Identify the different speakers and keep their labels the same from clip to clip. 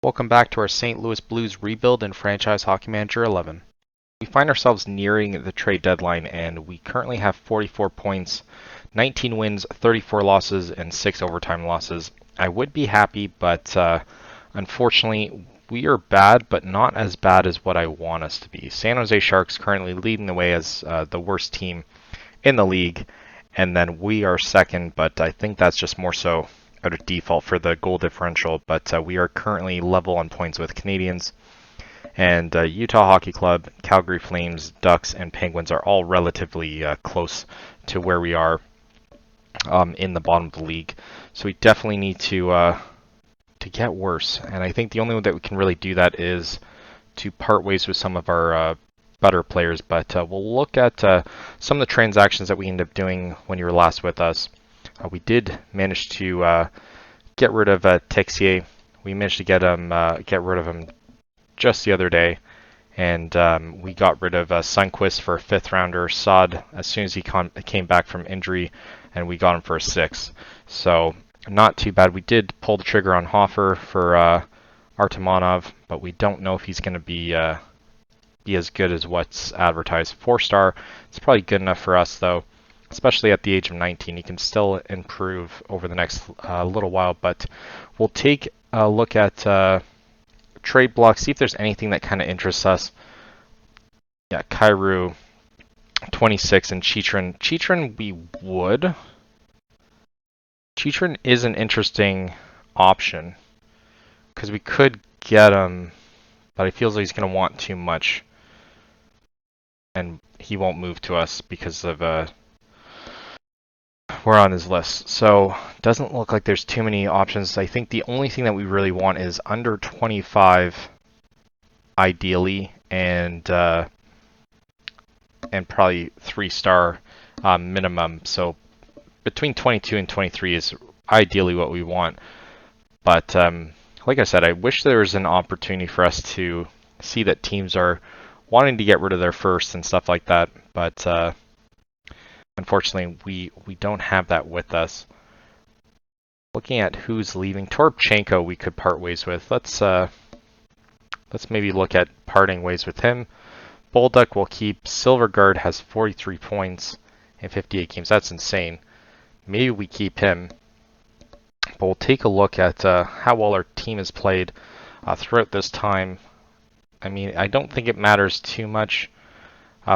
Speaker 1: Welcome back to our St. Louis Blues rebuild in Franchise Hockey Manager 11. We find ourselves nearing the trade deadline and we currently have 44 points, 19 wins, 34 losses, and 6 overtime losses. I would be happy, but unfortunately we are bad, but not as bad as what I want us to be. San Jose Sharks currently leading the way as the worst team in the league, and then we are second, but I think that's just more so out of default for the goal differential, but we are currently level on points with Canadiens, and Utah Hockey Club, Calgary Flames, Ducks, and Penguins are all relatively close to where we are in the bottom of the league. So we definitely need to get worse, and I think the only way that we can really do that is to part ways with some of our better players, but we'll look at some of the transactions that we ended up doing when you were last with us. We did manage to get rid of Texier. We managed to get rid of him just the other day, and we got rid of Sundqvist for a 5th rounder, Saad as soon as he came back from injury, and we got him for a 6th. So not too bad. We did pull the trigger on Hofer for Artemonov, but we don't know if he's going to be as good as what's advertised. 4-star. It's probably good enough for us though. Especially at the age of 19, he can still improve over the next little while, but we'll take a look at trade blocks, see if there's anything that kind of interests us. Yeah, Kyrou, 26, and Chychrun. Chychrun we would. Chychrun is an interesting option, because we could get him, but I feel as though he's going to want too much, and he won't move to us because of we're on his list. So doesn't look like there's too many options. I think the only thing that we really want is under 25 ideally, and probably 3-star minimum. So between 22 and 23 is ideally what we want. But like I said, I wish there was an opportunity for us to see that teams are wanting to get rid of their first and stuff like that, but unfortunately, we don't have that with us. Looking at who's leaving, Toropchenko we could part ways with. Let's maybe look at parting ways with him. Bolduc will keep. Silvergard has 43 points in 58 games. That's insane. Maybe we keep him. But we'll take a look at how well our team has played throughout this time. I mean, I don't think it matters too much.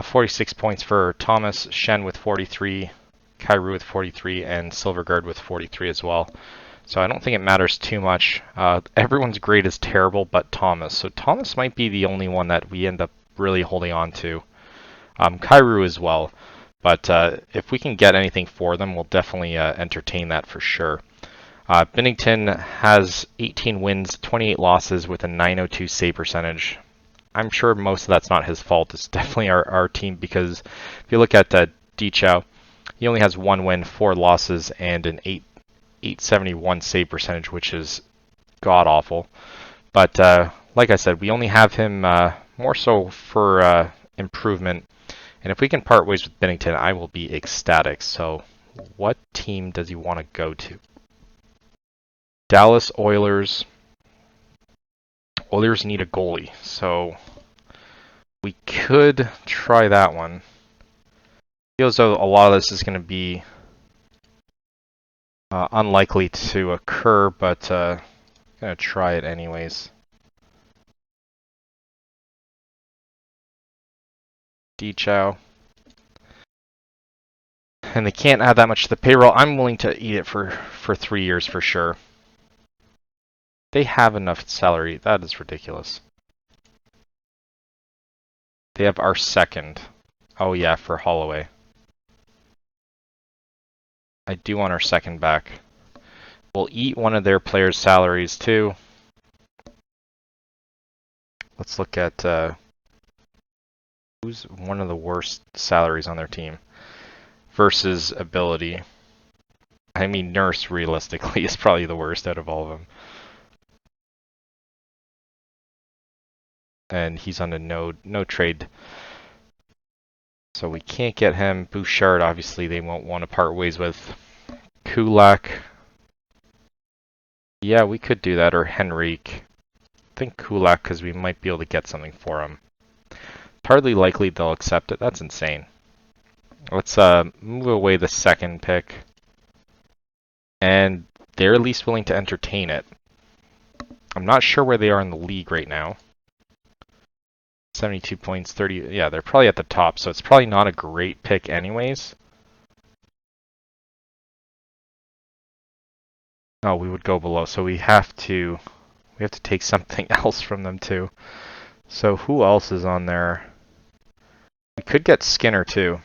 Speaker 1: 46 points for Thomas, Shen with 43, Kyrou with 43, and Silvergard with 43 as well. So I don't think it matters too much. Everyone's grade is terrible but Thomas. So Thomas might be the only one that we end up really holding on to. Kyrou as well. But if we can get anything for them, we'll definitely entertain that for sure. Binnington has 18 wins, 28 losses with a .902 save percentage. I'm sure most of that's not his fault. It's definitely our team, because if you look at Dichow, he only has 1 win, 4 losses, and an 871 save percentage, which is god-awful. But like I said, we only have him more so for improvement. And if we can part ways with Binnington, I will be ecstatic. So what team does he want to go to? Dallas Oilers. Oilers need a goalie, so we could try that one. Feels though a lot of this is going to be unlikely to occur, but I'm going to try it anyways. Dichow. And they can't add that much to the payroll. I'm willing to eat it for 3 years for sure. They have enough salary. That is ridiculous. They have our second. Oh yeah, for Holloway. I do want our second back. We'll eat one of their players' salaries too. Let's look at who's one of the worst salaries on their team versus ability. I mean, Nurse realistically is probably the worst out of all of them. And he's on a no trade, so we can't get him. Bouchard, obviously, they won't want to part ways with. Kulak, yeah, we could do that, or Henrique. think Kulak because we might be able to get something for him. Hardly likely they'll accept it. That's insane. Let's move away the second pick. And they're at least willing to entertain it. I'm not sure where they are in the league right now. 72 points, 30. Yeah, they're probably at the top, so it's probably not a great pick anyways. Oh, we would go below, so we have to take something else from them too. So who else is on there? We could get Skinner too.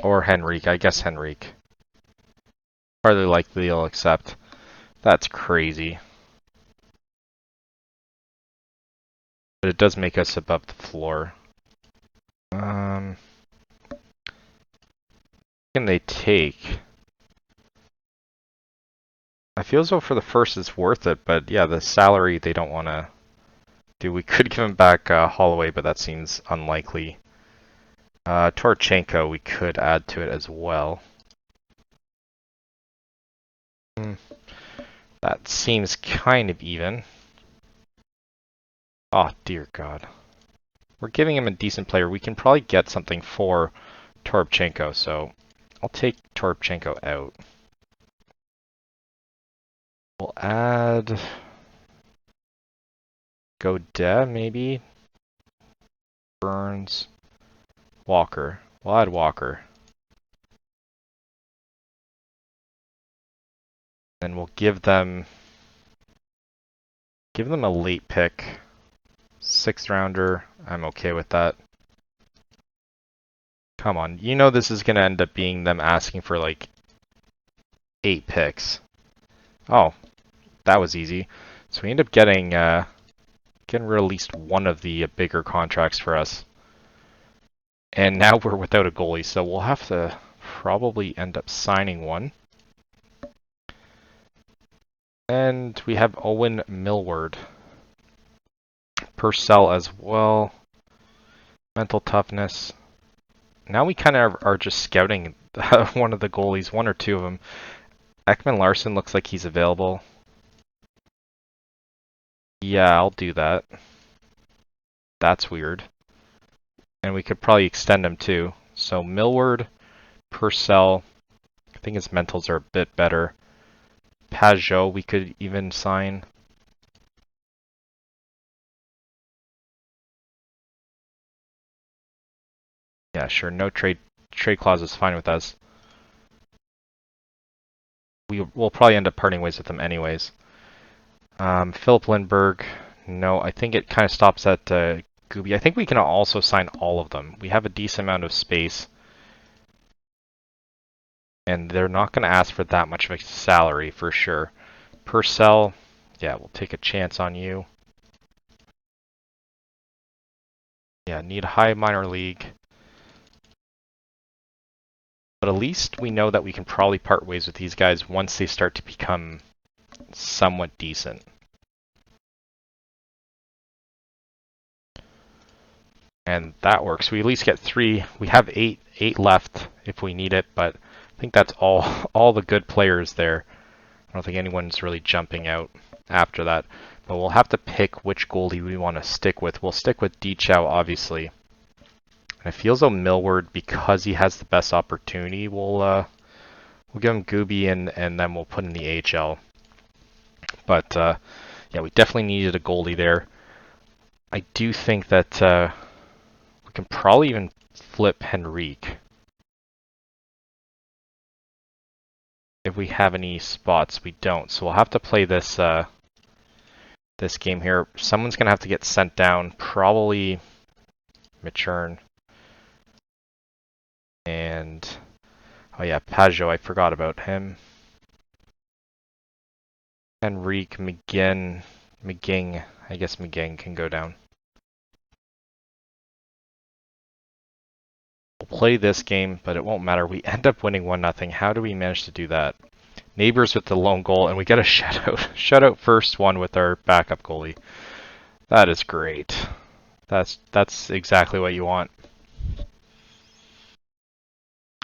Speaker 1: Or Henrique. I guess Henrique. Hardly likely they'll accept. That's crazy. But it does make us above the floor. What can they take? I feel as though for the first it's worth it, but yeah, the salary they don't want to do. We could give him back Holloway, but that seems unlikely. Torchenko we could add to it as well. That seems kind of even. Oh, dear God. We're giving him a decent player. We can probably get something for Torchenko, so I'll take Torchenko out. We'll add Godet, maybe. Burns. Walker. We'll add Walker. Then we'll give them a late pick. 6th rounder. I'm okay with that. Come on. You know this is going to end up being them asking for like 8 picks. Oh, that was easy. So we end up getting rid of at least one of the bigger contracts for us. And now we're without a goalie, so we'll have to probably end up signing one. And we have Owen Millward. Purcell as well. Mental toughness. Now we kind of are just scouting one of the goalies, one or two of them. Ekman Larson looks like he's available. Yeah, I'll do that. That's weird. And we could probably extend him too. So Millward, Purcell. I think his mentals are a bit better. Pajot we could even sign. Yeah, sure. No trade clause is fine with us. We'll probably end up parting ways with them anyways. Philip Lindbergh. No, I think it kind of stops at Gooby. I think we can also sign all of them. We have a decent amount of space. And they're not going to ask for that much of a salary for sure. Purcell, yeah, we'll take a chance on you. Yeah, need a high minor league. But at least we know that we can probably part ways with these guys once they start to become somewhat decent. And that works. We at least get 3. We have 8 left if we need it, but I think that's all the good players there. I don't think anyone's really jumping out after that. But we'll have to pick which goalie we want to stick with. We'll stick with Dichow, obviously. And it feels though Millward, because he has the best opportunity, we'll give him Gooby and then we'll put in the AHL. But yeah, we definitely needed a goalie there. I do think that we can probably even flip Henrique. If we have any spots, we don't. So we'll have to play this this game here. Someone's going to have to get sent down, probably Maturin. And, oh yeah, Pajot, I forgot about him. Henrique, McGinn, I guess McGinn can go down. We'll play this game, but it won't matter. We end up winning 1-0. How do we manage to do that? Neighbors with the lone goal, and we get a shutout. Shutout first one with our backup goalie. That is great. That's exactly what you want.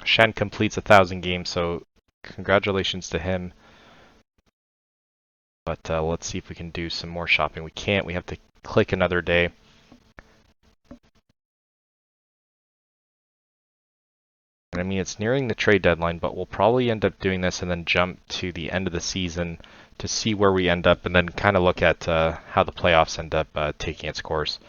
Speaker 1: Shen completes 1,000 games, so congratulations to him. But let's see if we can do some more shopping. We can't. We have to click another day. And I mean, it's nearing the trade deadline, but we'll probably end up doing this and then jump to the end of the season to see where we end up and then kind of look at how the playoffs end up taking its course.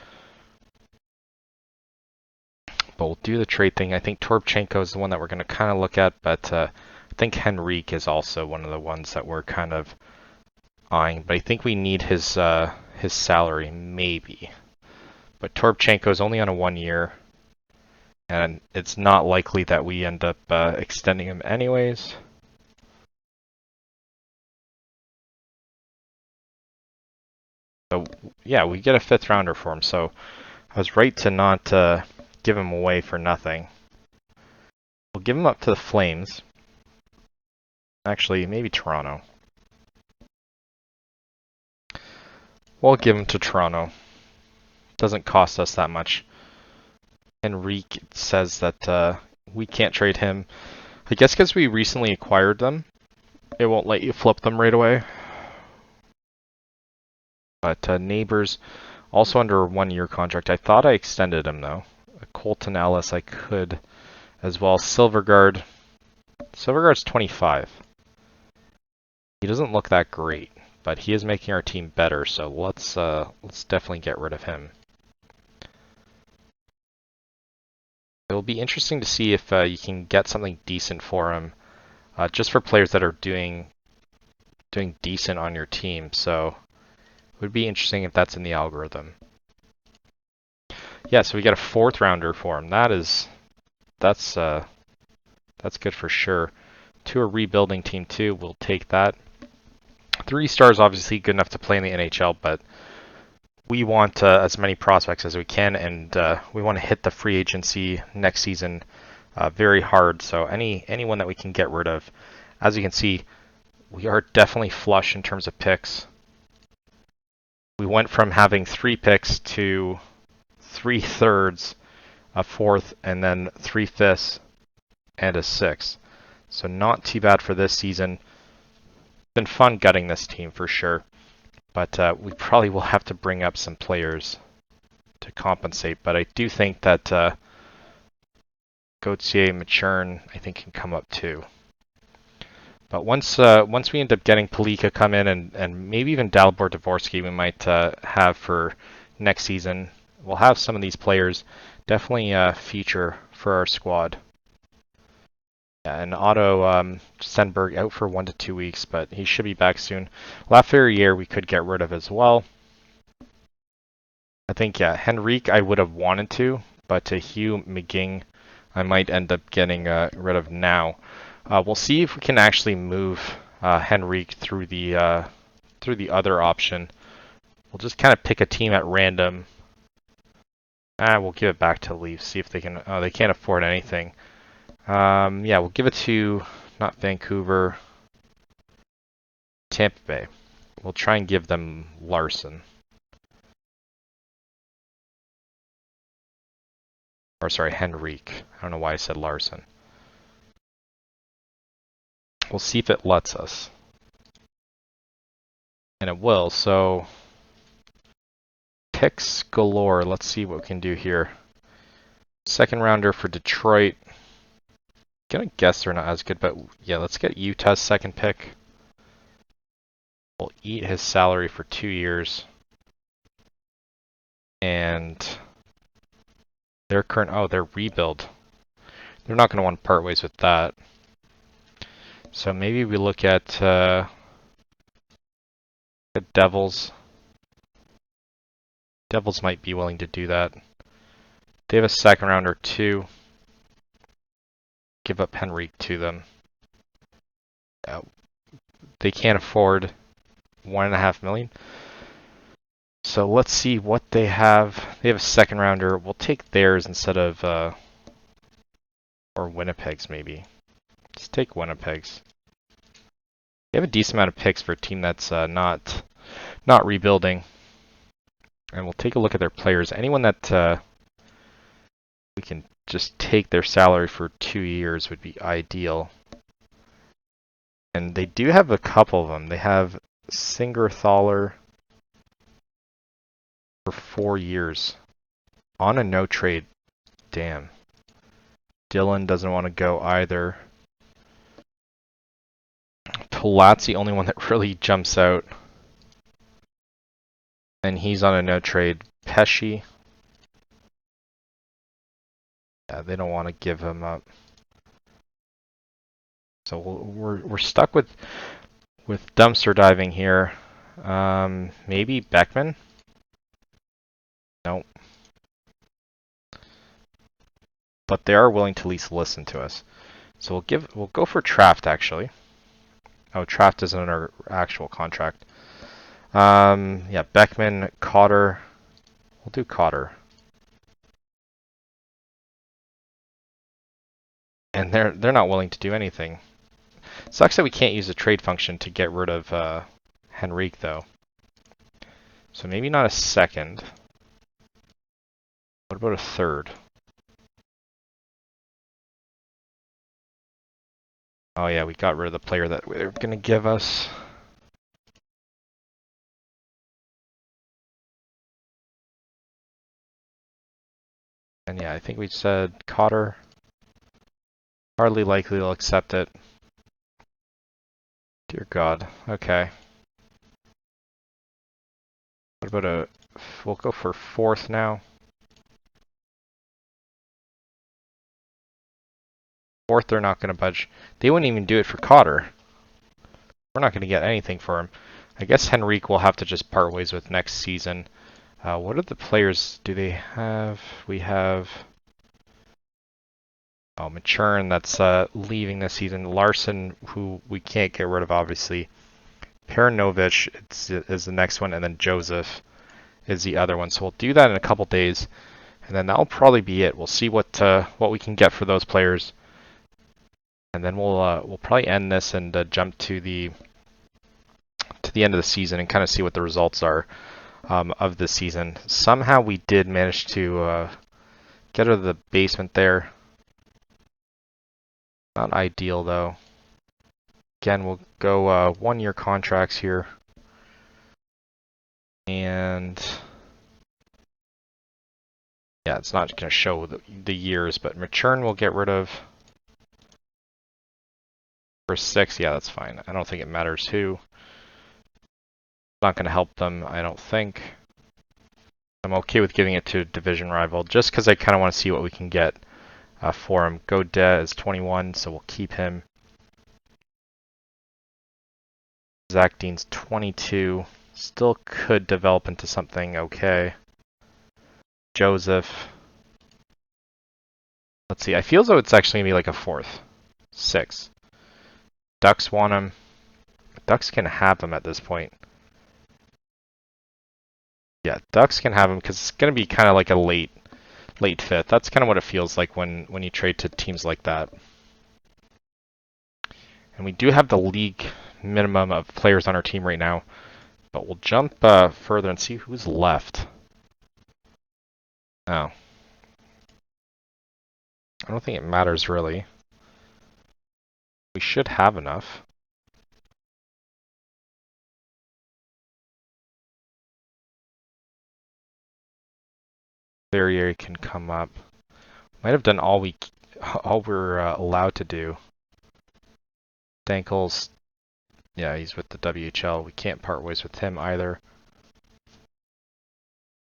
Speaker 1: But we'll do the trade thing. I think Toropchenko is the one that we're going to kind of look at, but I think Henrique is also one of the ones that we're kind of eyeing. But I think we need his salary, maybe. But Toropchenko is only on a 1 year. And it's not likely that we end up extending him anyways. So yeah, we get a 5th rounder for him. So I was right to not give him away for nothing. We'll give him up to the Flames. Actually, maybe Toronto. We'll give him to Toronto. Doesn't cost us that much. Henrique says that we can't trade him. I guess because we recently acquired them, it won't let you flip them right away. But Neighbors, also under a 1-year contract. I thought I extended him though. Colton Ellis I could as well. Silverguard. Silverguard's 25. He doesn't look that great, but he is making our team better, so let's definitely get rid of him. It'll be interesting to see if you can get something decent for him, just for players that are doing decent on your team. So it would be interesting if that's in the algorithm. Yeah, so we got a 4th rounder for him. That's good for sure. To a rebuilding team too, we'll take that. 3 stars obviously good enough to play in the NHL, but we want as many prospects as we can, and we want to hit the free agency next season very hard. So anyone that we can get rid of. As you can see, we are definitely flush in terms of picks. We went from having 3 picks to 3/3, a 4th, and then 3/5 and a 6th. So not too bad for this season. Been fun gutting this team for sure. But we probably will have to bring up some players to compensate. But I do think that Gauthier, Maturin, I think can come up too. But once we end up getting Palika come in and maybe even Dalibor Dvorsky we might have for next season, we'll have some of these players definitely feature for our squad. Yeah, and Otto Stenberg out for 1 to 2 weeks, but he should be back soon. Laferriere we could get rid of as well. I think, yeah, Henrique I would have wanted to, but Hugh McGing I might end up getting rid of now. We'll see if we can actually move Henrique through the other option. We'll just kind of pick a team at random. We'll give it back to Leafs, see if they can. Oh, they can't afford anything. Yeah, we'll give it to, not Vancouver, Tampa Bay. We'll try and give them Larson. Or sorry, Henrique. I don't know why I said Larson. We'll see if it lets us. And it will, so picks galore. Let's see what we can do here. 2nd rounder for Detroit. Gonna guess they're not as good, but yeah, let's get Utah's 2nd pick. We'll eat his salary for 2 years. And their their rebuild. They're not gonna want to part ways with that. So maybe we look at the Devils. Devils might be willing to do that. They have a 2nd rounder too. Give up Henrique to them. They can't afford $1.5 million. So let's see what they have. They have a 2nd rounder. We'll take theirs instead of or Winnipeg's maybe. Just take Winnipeg's. They have a decent amount of picks for a team that's not rebuilding. And we'll take a look at their players. Anyone that we can just take their salary for 2 years would be ideal. And they do have a couple of them. They have Singerthaler for 4 years on a no trade. Damn. Dylan doesn't want to go either. Palat's the only one that really jumps out. And he's on a no trade. Pesci. Yeah, they don't want to give him up. So we're stuck with dumpster diving here. Maybe Beckman? Nope. But they are willing to at least listen to us. So we'll go for Traft actually. Oh, Traft isn't our actual contract. Yeah, Beckman, Cotter. We'll do Cotter. And they're not willing to do anything. Sucks that we can't use the trade function to get rid of Henrique though. So maybe not a second. What about a third? Oh yeah, we got rid of the player that they were gonna give us. And yeah, I think we said Cotter. Hardly likely they'll accept it. Dear God. Okay. What about we'll go for fourth now. Fourth, they're not going to budge. They wouldn't even do it for Cotter. We're not going to get anything for him. I guess Henrique will have to just part ways with next season. What are the players do they have? We have Maturin that's leaving this season. Larson, who we can't get rid of, obviously. Perinovic is the next one, and then Joseph is the other one. So we'll do that in a couple days, and then that'll probably be it. We'll see what we can get for those players, and then we'll probably end this and jump to the end of the season and kind of see what the results are of the season. Somehow we did manage to get out of the basement there. Not ideal though. Again, we'll go 1-year contracts here. And yeah, it's not going to show the years, but Maturin we'll get rid of. For 6, yeah, that's fine. I don't think it matters who. Not going to help them, I don't think. I'm okay with giving it to a division rival, just because I kind of want to see what we can get for him. Godet is 21, so we'll keep him. Zach Dean's 22. Still could develop into something okay. Joseph. Let's see, I feel as though it's actually going to be like a 4th. 6. Ducks want him. Ducks can have him at this point. Yeah, Ducks can have him because it's going to be kind of like a late 5th. That's kind of what it feels like when you trade to teams like that. And we do have the league minimum of players on our team right now. But we'll jump further and see who's left. Oh. I don't think it matters really. We should have enough. Barrier can come up. Might have done all we're allowed to do. Dankles, yeah, he's with the WHL. We can't part ways with him either.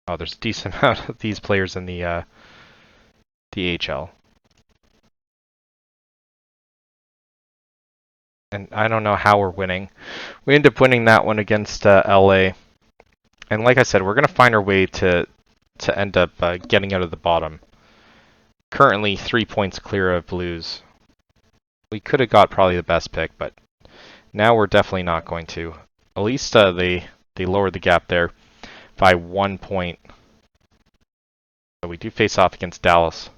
Speaker 1: Oh, there's a decent amount of these players in the AHL. And I don't know how we're winning. We end up winning that one against LA. And like I said, we're going to find our way to end up getting out of the bottom. Currently 3 points clear of Blues. We could have got probably the best pick, but now we're definitely not going to. At least they lowered the gap there by 1 point. So we do face off against Dallas.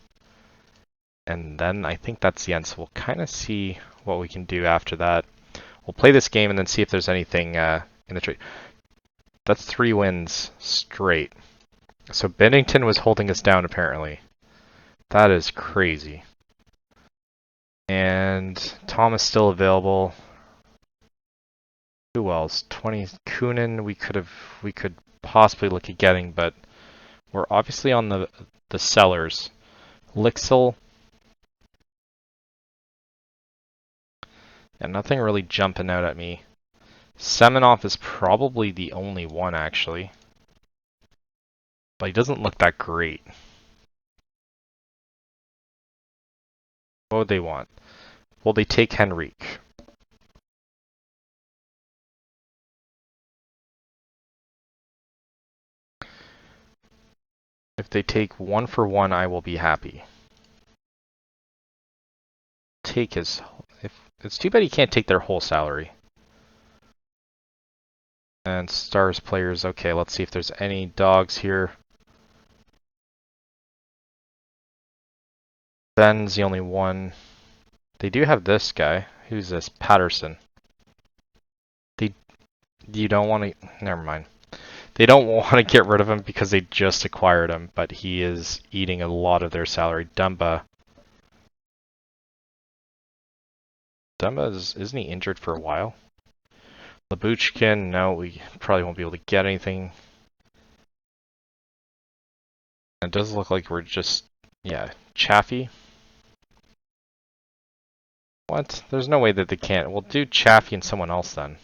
Speaker 1: And then I think that's the end. So we'll kind of see what we can do after that. We'll play this game and then see if there's anything in the trade. That's 3 wins straight. So Bennington was holding us down apparently. That is crazy. And Tom is still available. Who else? 20 Kunin we could possibly look at getting, but we're obviously on the sellers. Lixel. Yeah, nothing really jumping out at me. Semenov is probably the only one actually. But he doesn't look that great. What would they want? Well, they take Henrique. If they take 1-for-1, I will be happy. Take his... It's too bad he can't take their whole salary. And stars players, okay, let's see if there's any dogs here. Ben's the only one. They do have this guy. Who's this? Patterson. You don't want to... Never mind. They don't want to get rid of him because they just acquired him, but he is eating a lot of their salary. Dumba. Isn't he injured for a while? Labuchkin, no, we probably won't be able to get anything. It does look like we're just, yeah, Chaffee. What? There's no way that they can't. We'll do Chaffee and someone else then.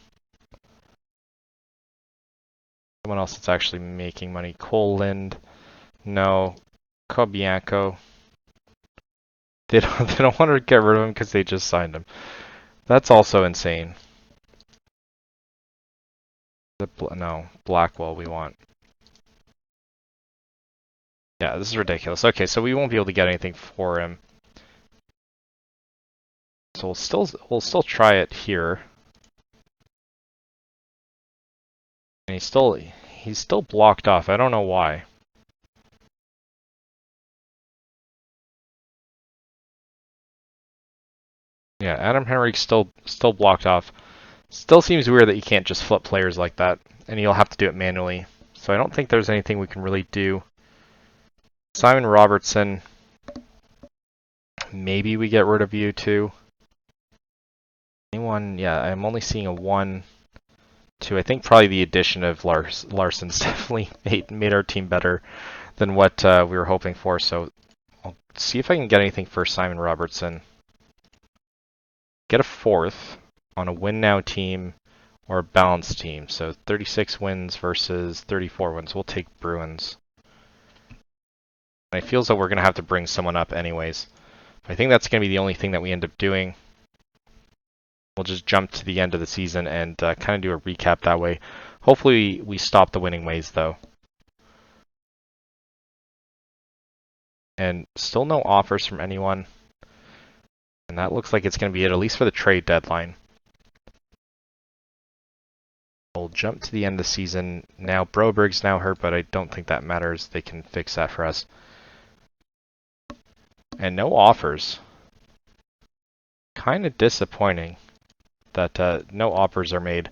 Speaker 1: Someone else that's actually making money. Cole Lind, no. Kobianco. They don't want to get rid of him because they just signed him. That's also insane. No, Blackwell we want. Yeah, this is ridiculous. Okay, so we won't be able to get anything for him. So we'll still try it here. And he's still blocked off. I don't know why. Yeah, Adam Henrique's still blocked off. Still seems weird that you can't just flip players like that, and you'll have to do it manually. So I don't think there's anything we can really do. Simon Robertson. Maybe we get rid of you too. Anyone? Yeah, I'm only seeing a 1, 2. I think probably the addition of Larson's definitely made our team better than what we were hoping for. So I'll see if I can get anything for Simon Robertson. Get a 4th on a win now team or a balanced team. So 36 wins versus 34 wins. We'll take Bruins. And it feels like we're going to have to bring someone up anyways. I think that's going to be the only thing that we end up doing. We'll just jump to the end of the season and kind of do a recap that way. Hopefully we stop the winning ways though. And still no offers from anyone. And that looks like it's going to be it, at least for the trade deadline. We'll jump to the end of the season. Now Broberg's now hurt, but I don't think that matters. They can fix that for us. And no offers. Kind of disappointing that no offers are made.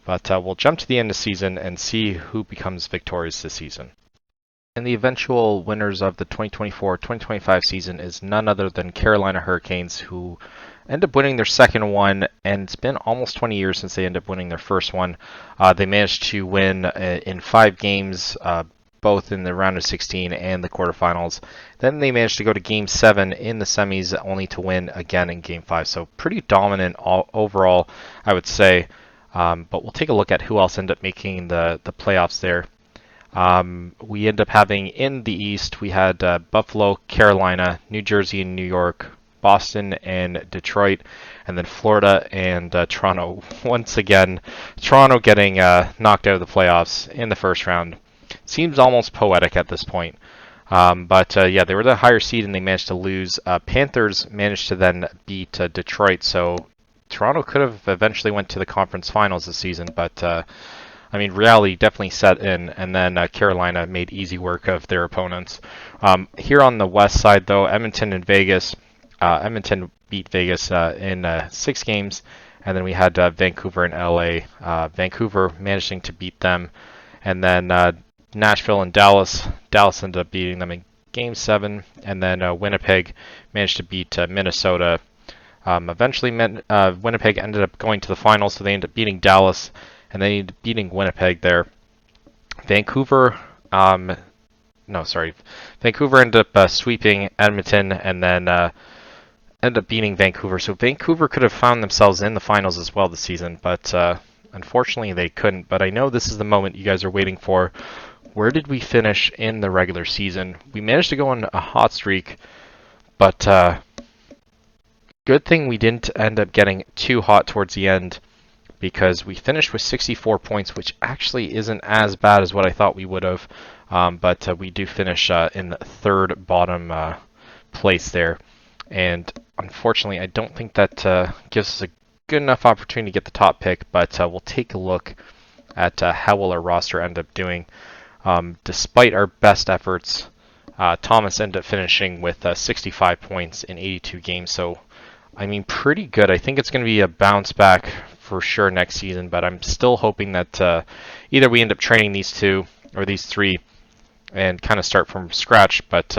Speaker 1: But we'll jump to the end of the season and see who becomes victorious this season. And the eventual winners of the 2024-2025 season is none other than Carolina Hurricanes, who end up winning their second one, and it's been almost 20 years since they ended up winning their first one. They managed to win in 5 games, both in the round of 16 and the quarterfinals. Then they managed to go to Game 7 in the semis, only to win again in Game 5. So pretty dominant overall, I would say. But we'll take a look at who else ended up making the playoffs there. We end up having in the East, we had Buffalo, Carolina, New Jersey, and New York, Boston, and Detroit, and then Florida and Toronto. Once again, Toronto getting knocked out of the playoffs in the first round. Seems almost poetic at this point. But yeah, they were the higher seed and they managed to lose. Panthers managed to then beat Detroit, so Toronto could have eventually went to the conference finals this season, but I mean, reality definitely set in, and then Carolina made easy work of their opponents. Here on the west side, though, Edmonton and Vegas. Edmonton beat Vegas in 6 games, and then we had Vancouver and LA. Vancouver managing to beat them, and then Nashville and Dallas. Dallas ended up beating them in Game 7, and then Winnipeg managed to beat Minnesota Eventually, Winnipeg ended up going to the finals, so they ended up beating Dallas, and they ended up beating Winnipeg there. Vancouver, no, sorry, Vancouver ended up sweeping Edmonton, and then ended up beating Vancouver. So Vancouver could have found themselves in the finals as well this season, but unfortunately they couldn't. But I know this is the moment you guys are waiting for. Where did we finish in the regular season? We managed to go on a hot streak, but good thing we didn't end up getting too hot towards the end, because we finished with 64 points, which actually isn't as bad as what I thought we would have. But we do finish in third bottom place there. And unfortunately, I don't think that gives us a good enough opportunity to get the top pick, but we'll take a look at how will our roster end up doing. Despite our best efforts, Thomas ended up finishing with 65 points in 82 games. So, I mean, pretty good. I think it's going to be a bounce back for sure next season, but I'm still hoping that either we end up training these two or these three and kind of start from scratch, but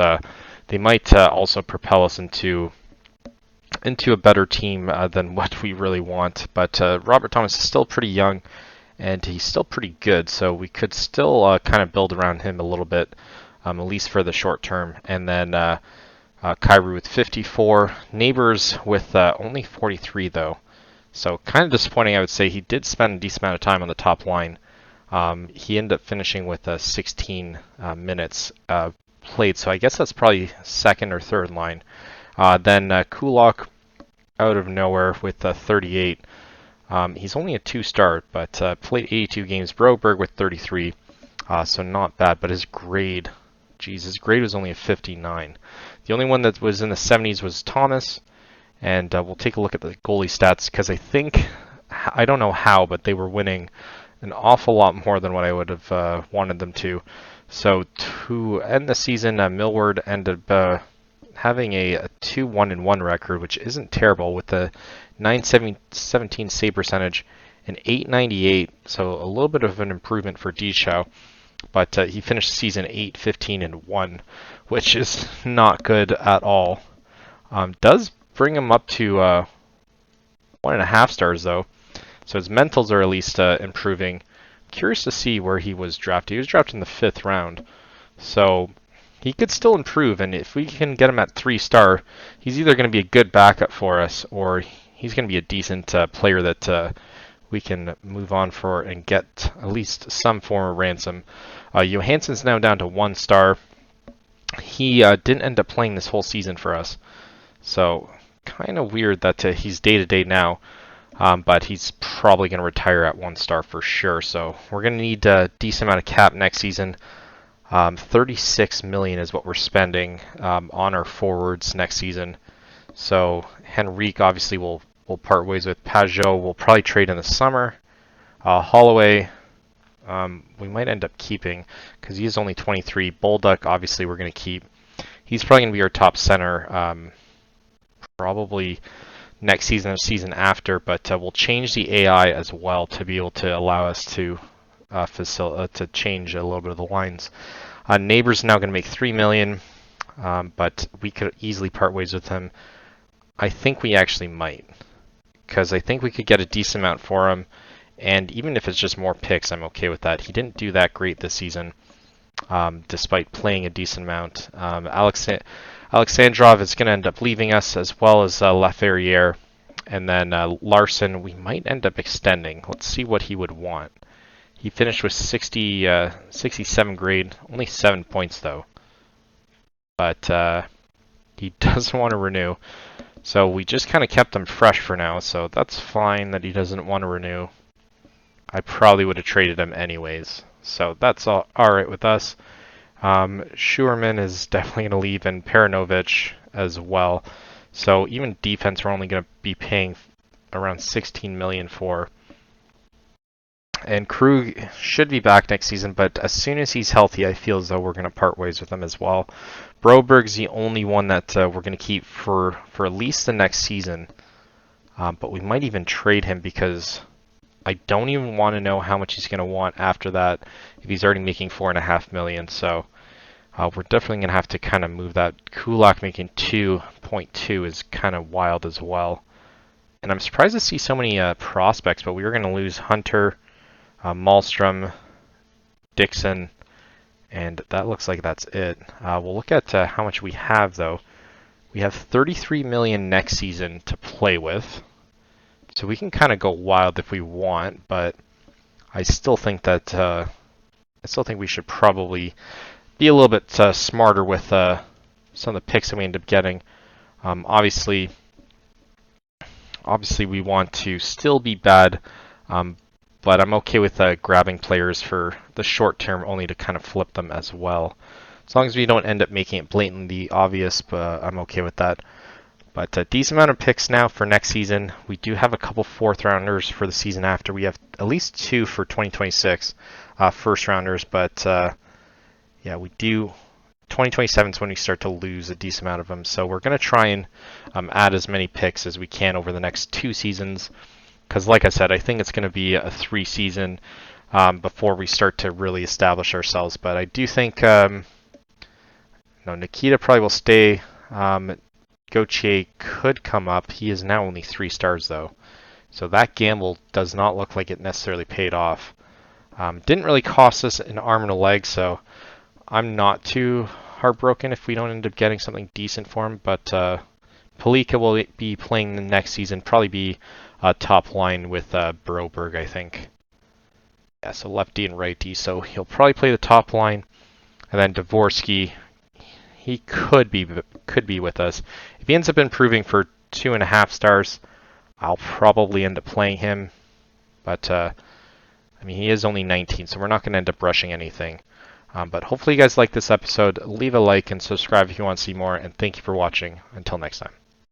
Speaker 1: they might also propel us into a better team than what we really want. But Robert Thomas is still pretty young, and he's still pretty good, so we could still kind of build around him a little bit, at least for the short term. And then Kyrou with 54, Neighbors with only 43 though. So kind of disappointing, I would say. He did spend a decent amount of time on the top line. He ended up finishing with 16 minutes played, so I guess that's probably second or third line. Then Kulak out of nowhere with 38. He's only a 2-star, but played 82 games. Broberg with 33, so not bad. But his grade, geez, his grade was only a 59. The only one that was in the 70s was Thomas. And we'll take a look at the goalie stats, because I don't know how, but they were winning an awful lot more than what I would have wanted them to. So to end the season, Millward ended up having a 2-1-1 record, which isn't terrible, with a 917 save percentage and 898. So a little bit of an improvement for Deschaux, but he finished the season 8-15-1, which is not good at all. Does bring him up to 1.5 stars though, so his mentals are at least improving. Curious to see where he was drafted. He was drafted in the 5th round, so he could still improve, and if we can get him at 3-star, he's either going to be a good backup for us, or he's going to be a decent player that we can move on for and get at least some form of ransom. Johansson's now down to 1 star. He didn't end up playing this whole season for us, so kind of weird that he's day-to-day now, but he's probably going to retire at 1 star for sure. So we're going to need a decent amount of cap next season. 36 million is what we're spending on our forwards next season. So Henrique obviously will part ways with. Pajot will probably trade in the summer. Holloway, we might end up keeping, because he is only 23. Bolduc obviously we're going to keep. He's probably going to be our top center probably next season or season after, but we'll change the AI as well to be able to allow us to to change a little bit of the lines. Neighbors now going to make 3 million, but we could easily part ways with him. I think we actually might, because I think we could get a decent amount for him, and even if it's just more picks, I'm okay with that. He didn't do that great this season, despite playing a decent amount. Alexandrov is going to end up leaving us, as well as Laferriere. And then Larson, we might end up extending. Let's see what he would want. He finished with 67 grade, only 7 points though. But he doesn't want to renew. So we just kind of kept him fresh for now, so that's fine that he doesn't want to renew. I probably would have traded him anyways. So that's all right with us. Schuerman is definitely going to leave, and Perinovic as well. So even defense we're only going to be paying around 16 million for. And Krug should be back next season, but as soon as he's healthy, I feel as though we're going to part ways with him as well. Broberg's the only one that we're going to keep for at least the next season. But we might even trade him, because I don't even want to know how much he's going to want after that if he's already making 4.5 million. So we're definitely going to have to kind of move that. Kulak making 2.2 is kind of wild as well. And I'm surprised to see so many prospects, but we were going to lose Hunter, Malmstrom, Dixon, and that looks like that's it. We'll look at how much we have, though. We have 33 million next season to play with, so we can kind of go wild if we want. But I still think that we should probably be a little bit smarter with some of the picks that we end up getting. Obviously, we want to still be bad, but I'm okay with grabbing players for the short term, only to kind of flip them as well. As long as we don't end up making it blatantly obvious, but I'm okay with that. But a decent amount of picks now for next season. We do have a couple fourth rounders for the season after. We have at least 2 for 2026 first rounders, but yeah, we do. 2027 is when we start to lose a decent amount of them. So we're going to try and add as many picks as we can over the next 2 seasons. Because like I said, I think it's going to be a 3 season before we start to really establish ourselves. But I do think Nikita probably will stay. Gauthier could come up. He is now only 3 stars though. So that gamble does not look like it necessarily paid off. Didn't really cost us an arm and a leg, so I'm not too heartbroken if we don't end up getting something decent for him. But Palika will be playing the next season, probably be top line with Broberg, I think. Yeah, so lefty and righty, so he'll probably play the top line. And then Dvorsky, he could be with us. If he ends up improving for 2.5 stars, I'll probably end up playing him. But I mean, he is only 19, so we're not going to end up rushing anything. But hopefully you guys like this episode. Leave a like and subscribe if you want to see more. And thank you for watching. Until next time.